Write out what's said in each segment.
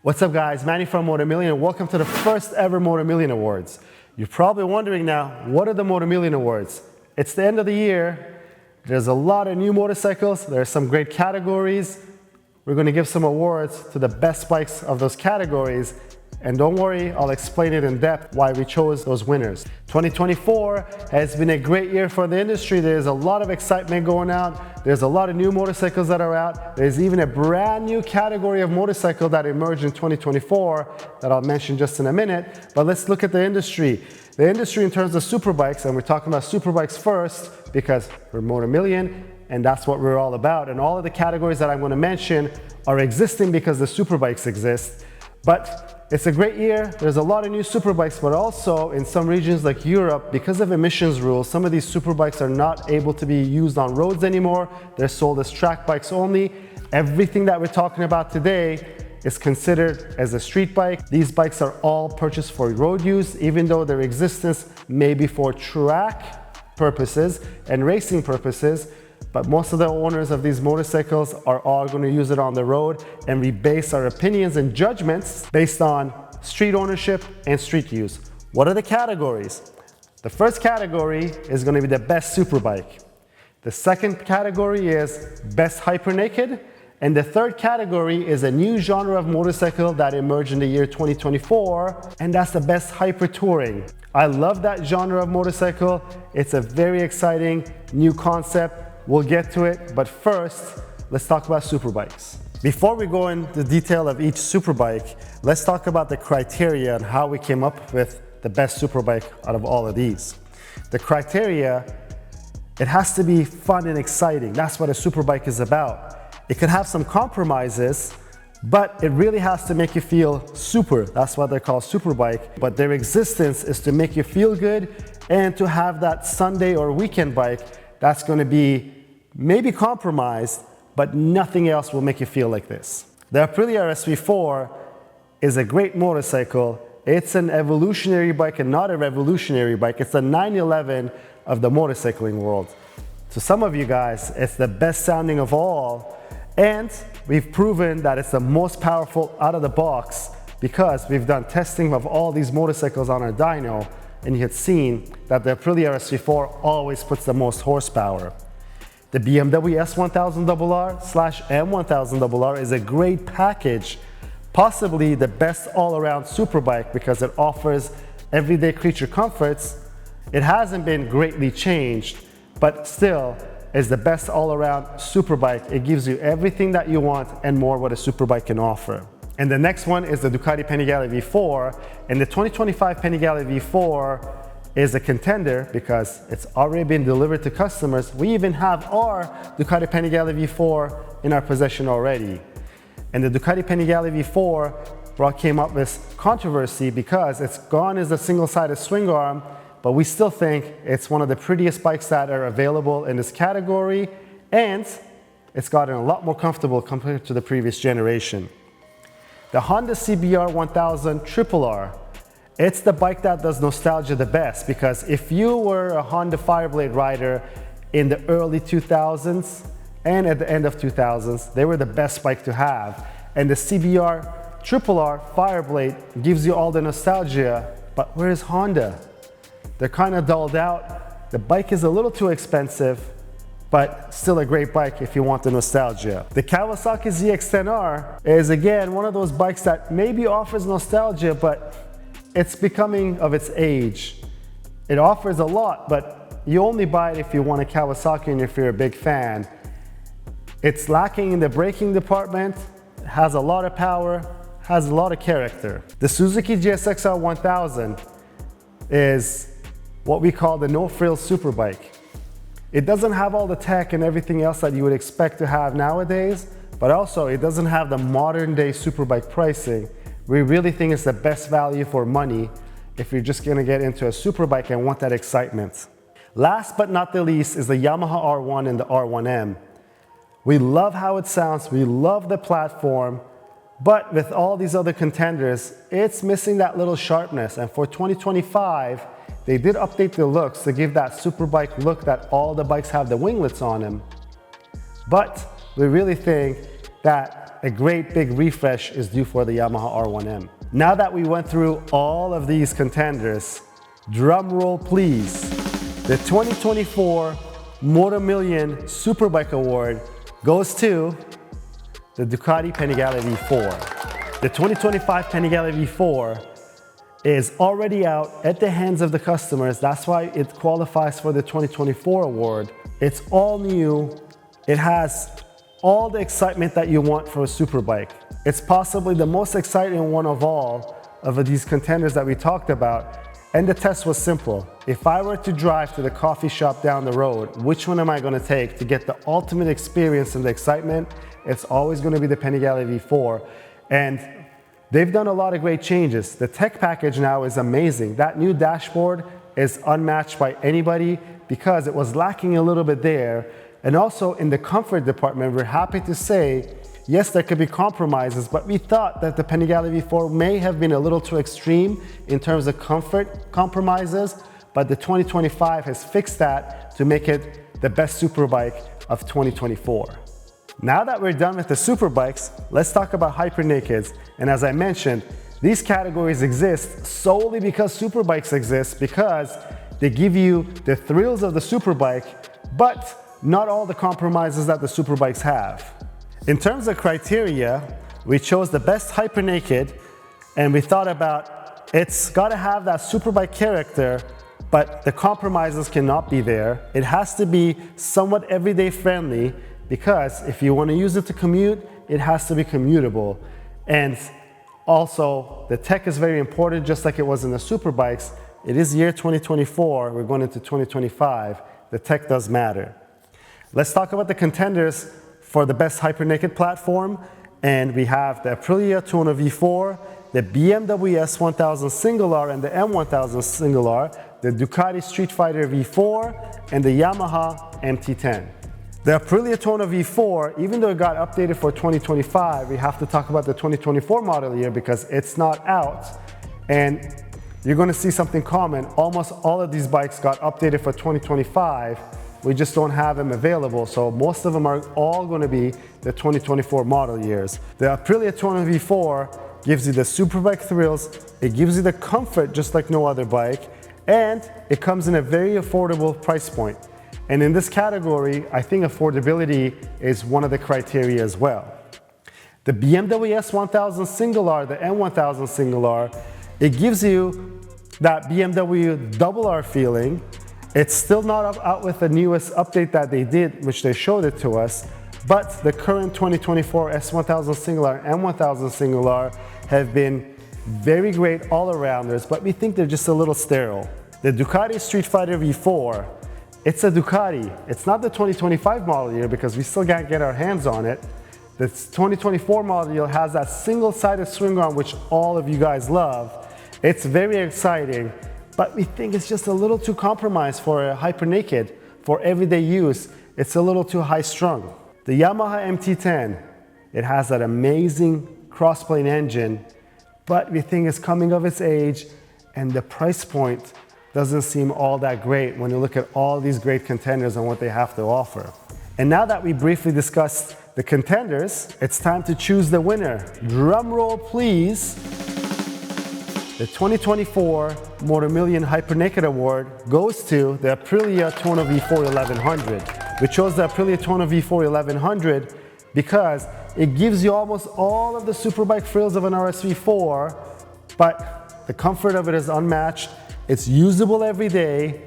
What's up guys, Manny from Motomillion and welcome to the first ever Motomillion Awards. You're probably wondering now, what are the Motomillion Awards? It's the end of the year, there's a lot of new motorcycles, there are some great categories. We're going to give some awards to the best bikes of those categories. And don't worry, I'll explain it in depth why we chose those winners. 2024 has been a great year for the industry. There's a lot of excitement going out. There's a lot of new motorcycles that are out. There's even a brand new category of motorcycle that emerged in 2024 that I'll mention just in a minute. But let's look at the industry. The industry in terms of superbikes, and we're talking about superbikes first because we're Motomillion and that's what we're all about. And all of the categories that I'm going to mention are existing because the superbikes exist. But it's a great year. There's a lot of new superbikes, but also in some regions like Europe, because of emissions rules, some of these superbikes are not able to be used on roads anymore. They're sold as track bikes only. Everything that we're talking about today is considered as a street bike. These bikes are all purchased for road use, even though their existence may be for track purposes and racing purposes. But most of the owners of these motorcycles are all going to use it on the road, and we base our opinions and judgments based on street ownership and street use. What are the categories? The first category is going to be the best superbike. The second category is best hypernaked, and the third category is a new genre of motorcycle that emerged in the year 2024, and that's the best hypertouring. I love that genre of motorcycle. It's a very exciting new concept. We'll get to it, but first, let's talk about superbikes. Before we go into detail of each superbike, let's talk about the criteria and how we came up with the best superbike out of all of these. The criteria, it has to be fun and exciting. That's what a superbike is about. It could have some compromises, but it really has to make you feel super. That's why they're called superbike. But their existence is to make you feel good and to have that Sunday or weekend bike that's going to be maybe compromised, but nothing else will make you feel like this. The Aprilia RSV4 is a great motorcycle. It's an evolutionary bike and not a revolutionary bike. It's a 911 of the motorcycling world. To some of you guys, it's the best sounding of all. And we've proven that it's the most powerful out of the box because we've done testing of all these motorcycles on our dyno, and you had seen that the Aprilia RSV4 always puts the most horsepower. The BMW S1000RR/M1000RR is a great package, possibly the best all-around superbike because it offers everyday creature comforts. It hasn't been greatly changed, but still is the best all-around superbike. It gives you everything that you want and more what a superbike can offer. And the next one is the Ducati Panigale V4, and the 2025 Panigale V4 is a contender because it's already been delivered to customers. We even have our Ducati Panigale V4 in our possession already. And the Ducati Panigale V4 came up with controversy because it's gone as a single-sided swing arm, but we still think it's one of the prettiest bikes that are available in this category, and it's gotten a lot more comfortable compared to the previous generation. The Honda CBR 1000 RRR. It's the bike that does nostalgia the best because if you were a Honda Fireblade rider in the early 2000s and at the end of 2000s, they were the best bike to have. And the CBR RRR Fireblade gives you all the nostalgia, but where is Honda? They're kind of dulled out. The bike is a little too expensive, but still a great bike if you want the nostalgia. The Kawasaki ZX-10R is again one of those bikes that maybe offers nostalgia, but it's becoming of its age. It offers a lot, but you only buy it if you want a Kawasaki and if you're a big fan. It's lacking in the braking department, has a lot of power, has a lot of character. The Suzuki GSX-R 1000 is what we call the no-frills superbike. It doesn't have all the tech and everything else that you would expect to have nowadays, but also it doesn't have the modern day superbike pricing. We really think it's the best value for money if you're just gonna get into a superbike and want that excitement. Last but not the least is the Yamaha R1 and the R1M. We love how it sounds, we love the platform, but with all these other contenders, it's missing that little sharpness. And for 2025, they did update the looks to give that superbike look that all the bikes have the winglets on them. But we really think that a great big refresh is due for the Yamaha R1M. Now that we went through all of these contenders, drum roll please. The 2024 Motomillion Superbike Award goes to the Ducati Panigale V4. The 2025 Panigale V4 is already out at the hands of the customers. That's why it qualifies for the 2024 award. It's all new. It has all the excitement that you want for a superbike. It's possibly the most exciting one of all of these contenders that we talked about. And the test was simple. If I were to drive to the coffee shop down the road, which one am I going to take to get the ultimate experience and the excitement? It's always going to be the Panigale V4. And they've done a lot of great changes. The tech package now is amazing. That new dashboard is unmatched by anybody because it was lacking a little bit there. And also in the comfort department, we're happy to say, yes, there could be compromises, but we thought that the Panigale V4 may have been a little too extreme in terms of comfort compromises, but the 2025 has fixed that to make it the best superbike of 2024. Now that we're done with the superbikes, let's talk about Hypernakeds. And as I mentioned, these categories exist solely because superbikes exist, because they give you the thrills of the superbike, but not all the compromises that the superbikes have. In terms of criteria, we chose the best Hypernaked, and we thought about it's got to have that superbike character, but the compromises cannot be there. It has to be somewhat everyday friendly, because if you want to use it to commute, it has to be commutable. And also, the tech is very important, just like it was in the superbikes. It is year 2024, we're going into 2025. The tech does matter. Let's talk about the contenders for the best Hypernaked platform. And we have the Aprilia Tuono V4, the BMW S1000 Single R and the M1000 Single R, the Ducati Street Fighter V4, and the Yamaha MT10. The Aprilia Tuono V4, even though it got updated for 2025, we have to talk about the 2024 model year because it's not out. And you're going to see something common. Almost all of these bikes got updated for 2025. We just don't have them available. So most of them are all going to be the 2024 model years. The Aprilia Tuono V4 gives you the superbike thrills. It gives you the comfort just like no other bike. And it comes in a very affordable price point. And in this category, I think affordability is one of the criteria as well. The BMW S1000 Single R, the M1000 Single R, it gives you that BMW double R feeling. It's still not out with the newest update that they did, which they showed it to us, but the current 2024 S1000 Single R and M1000 Single R have been very great all-arounders, but we think they're just a little sterile. The Ducati Street Fighter V4, it's a Ducati. It's not the 2025 model year because we still can't get our hands on it. The 2024 model year has that single-sided swing arm, which all of you guys love. It's very exciting, but we think it's just a little too compromised for a Hypernaked. For everyday use, it's a little too high-strung. The Yamaha MT10, it has that amazing crossplane engine, but we think it's coming of its age, and the price point doesn't seem all that great when you look at all these great contenders and what they have to offer. And now that we briefly discussed the contenders, it's time to choose the winner. Drum roll, please. The 2024 Motomillion Hypernaked Award goes to the Aprilia Tuono V4 1100. We chose the Aprilia Tuono V4 1100 because it gives you almost all of the superbike frills of an RSV4, but the comfort of it is unmatched. It's usable every day,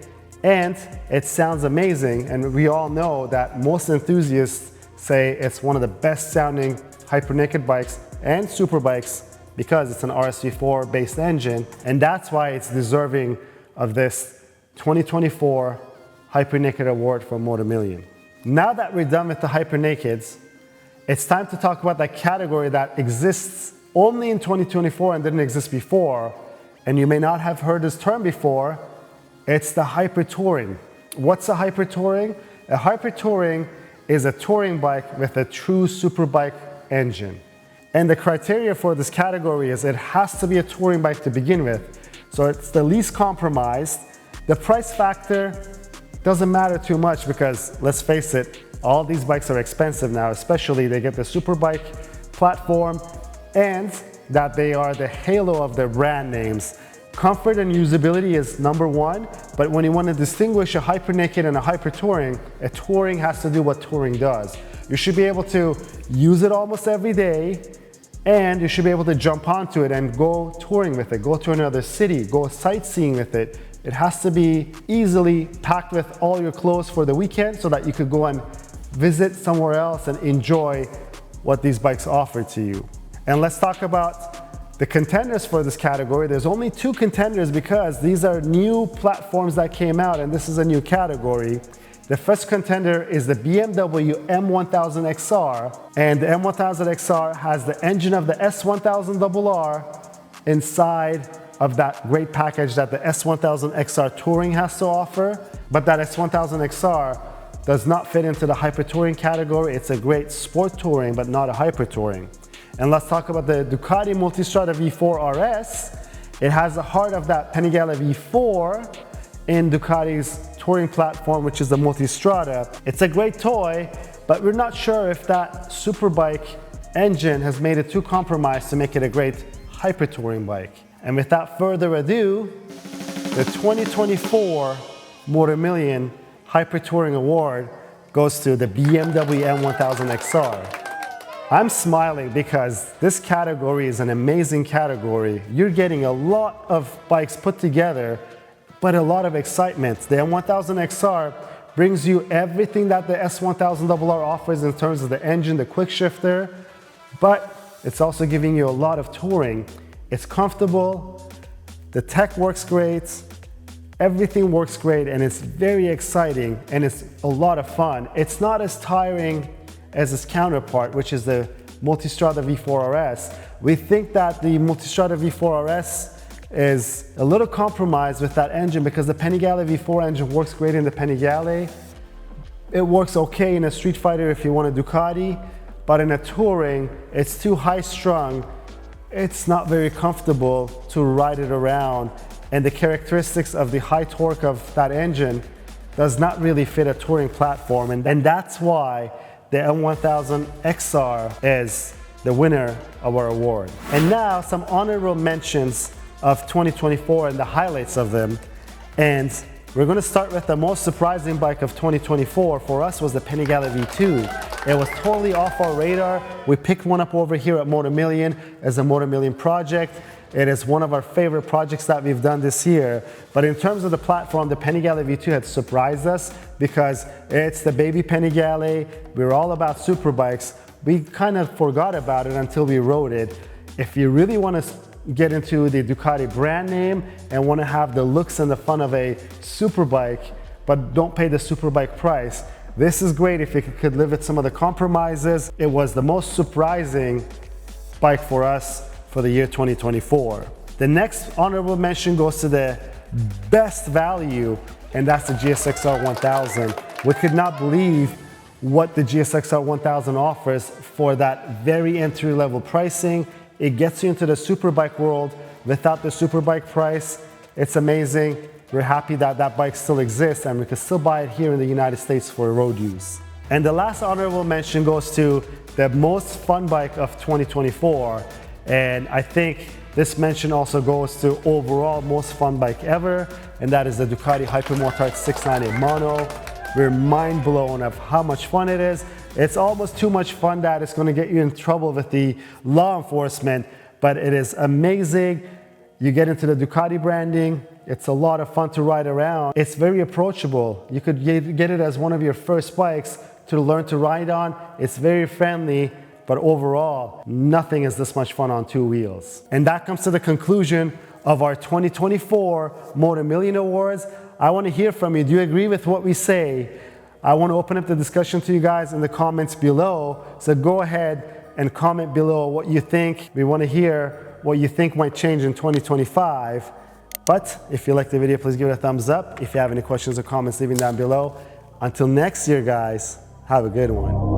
and it sounds amazing. And we all know that most enthusiasts say it's one of the best sounding Hypernaked bikes and superbikes because it's an RSV4 based engine, and that's why it's deserving of this 2024 Hypernaked Award from Motomillion. Now that we're done with the Hypernakeds, it's time to talk about that category that exists only in 2024 and didn't exist before. And you may not have heard this term before. It's the Hypertouring. What's a Hypertouring? A Hypertouring is a touring bike with a true superbike engine. And the criteria for this category is it has to be a touring bike to begin with. So it's the least compromised. The price factor doesn't matter too much because, let's face it, all these bikes are expensive now, especially they get the superbike platform and that they are the halo of their brand names. Comfort and usability is number one, but when you want to distinguish a Hypernaked and a Hypertouring, a touring has to do what touring does. You should be able to use it almost every day, and you should be able to jump onto it and go touring with it, go to another city, go sightseeing with it. It has to be easily packed with all your clothes for the weekend so that you could go and visit somewhere else and enjoy what these bikes offer to you. And let's talk about the contenders for this category. There's only 2 contenders because these are new platforms that came out and this is a new category. The first contender is the BMW M1000XR, and the M1000XR has the engine of the S1000RR inside of that great package that the S1000XR Touring has to offer, but that S1000XR does not fit into the Hypertouring category. It's a great sport touring, but not a Hypertouring. And let's talk about the Ducati Multistrada V4 RS. It has the heart of that Panigale V4 in Ducati's touring platform, which is the Multistrada. It's a great toy, but we're not sure if that Superbike engine has made it too compromised to make it a great Hypertouring bike. And without further ado, the 2024 Motomillion Hypertouring Award goes to the BMW M1000XR. I'm smiling because this category is an amazing category. You're getting a lot of bikes put together, but a lot of excitement. The M1000XR brings you everything that the S1000RR offers in terms of the engine, the quick shifter, but it's also giving you a lot of touring. It's comfortable, the tech works great, everything works great, and it's very exciting, and it's a lot of fun. It's not as tiring as its counterpart, which is the Multistrada V4 RS. We think that the Multistrada V4 RS is a little compromised with that engine because the Panigale V4 engine works great in the Panigale. It works okay in a Street Fighter if you want a Ducati, but in a touring, it's too high strung. It's not very comfortable to ride it around, and the characteristics of the high torque of that engine does not really fit a touring platform, and that's why the M1000XR is the winner of our award. And now some honorable mentions of 2024 and the highlights of them. And we're going to start with the most surprising bike of 2024 for us was the Panigale V2. It was totally off our radar. We picked one up over here at Motomillion as a Motomillion project. It is one of our favorite projects that we've done this year. But in terms of the platform, the Panigale V2 had surprised us because it's the baby Panigale. We're all about superbikes. We kind of forgot about it until we rode it. If you really want to get into the Ducati brand name and want to have the looks and the fun of a superbike, but don't pay the superbike price, this is great if you could live with some of the compromises. It was the most surprising bike for us for the year 2024. The next honorable mention goes to the best value, and that's the GSX-R 1000. We could not believe what the GSX-R 1000 offers for that very entry-level pricing. It gets you into the superbike world without the superbike price. It's amazing. We're happy that that bike still exists and we can still buy it here in the United States for road use. And the last honorable mention goes to the most fun bike of 2024. And I think this mention also goes to overall most fun bike ever, and that is the Ducati Hypermotard 698 Mono. We're mind blown of how much fun it is. It's almost too much fun that it's going to get you in trouble with the law enforcement, but it is amazing. You get into the Ducati branding. It's a lot of fun to ride around. It's very approachable. You could get it as one of your first bikes to learn to ride on. It's very friendly, but overall, nothing is this much fun on 2 wheels. And that comes to the conclusion of our 2024 Motomillion Awards. I want to hear from you. Do you agree with what we say? I want to open up the discussion to you guys in the comments below. So go ahead and comment below what you think. We want to hear what you think might change in 2025. But if you like the video, please give it a thumbs up. If you have any questions or comments, leave them down below. Until next year, guys, have a good one.